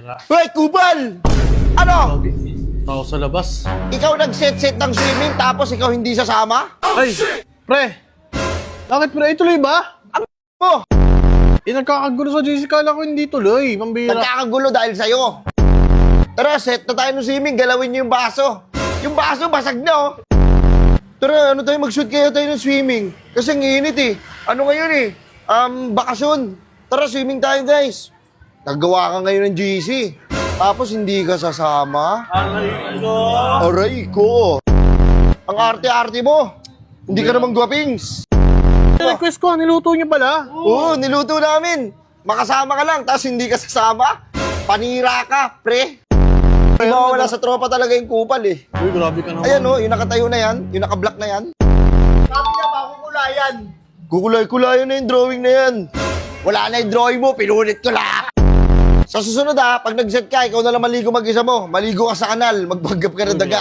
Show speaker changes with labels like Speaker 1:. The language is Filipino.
Speaker 1: Pambira.
Speaker 2: Hoy, Kubal! Ano?
Speaker 1: Tao sa labas.
Speaker 2: Ikaw nag-set-set ng swimming tapos ikaw hindi sasama?
Speaker 1: Ay! Pre! Bakit pre? Ituloy ba?
Speaker 2: Mo!
Speaker 1: Nagkakagulo sa JC. Kala ko hindi tuloy. Pambira.
Speaker 2: Nagkakagulo dahil sa'yo. Tara, set na tayo ng swimming. Galawin niyo yung baso. Yung baso, basag na oh. Tara, ano tayo, mag-shoot kayo tayo ng swimming. Kasi ang init eh. Ano ngayon eh? Bakasyon. Tara, swimming tayo guys. Naggawa ka ngayon ng GC. Tapos hindi ka sasama. Aray ko. Ang arte-arte mo. Hindi ka naman gwapings.
Speaker 1: Request ko, niluto niyo pala.
Speaker 2: Oo, niluto namin. Makasama ka lang, tapos hindi ka sasama. Panira ka, pre. Hindi mawawala sa tropa talaga yung kupal eh.
Speaker 1: Uy, grabe ka naman.
Speaker 2: Ayan oh, yung nakatayo na yan, yung naka-block na yan. Sabi niya pa, kukulayan. Kukulay-kulayan na yung drawing na yan. Wala na yung drawing mo, pinulit ko lang. Sa susunod pag nag-set ka, ikaw na lang maligo mag-isa mo. Maligo ka sa kanal, magpanggap ka ng daga.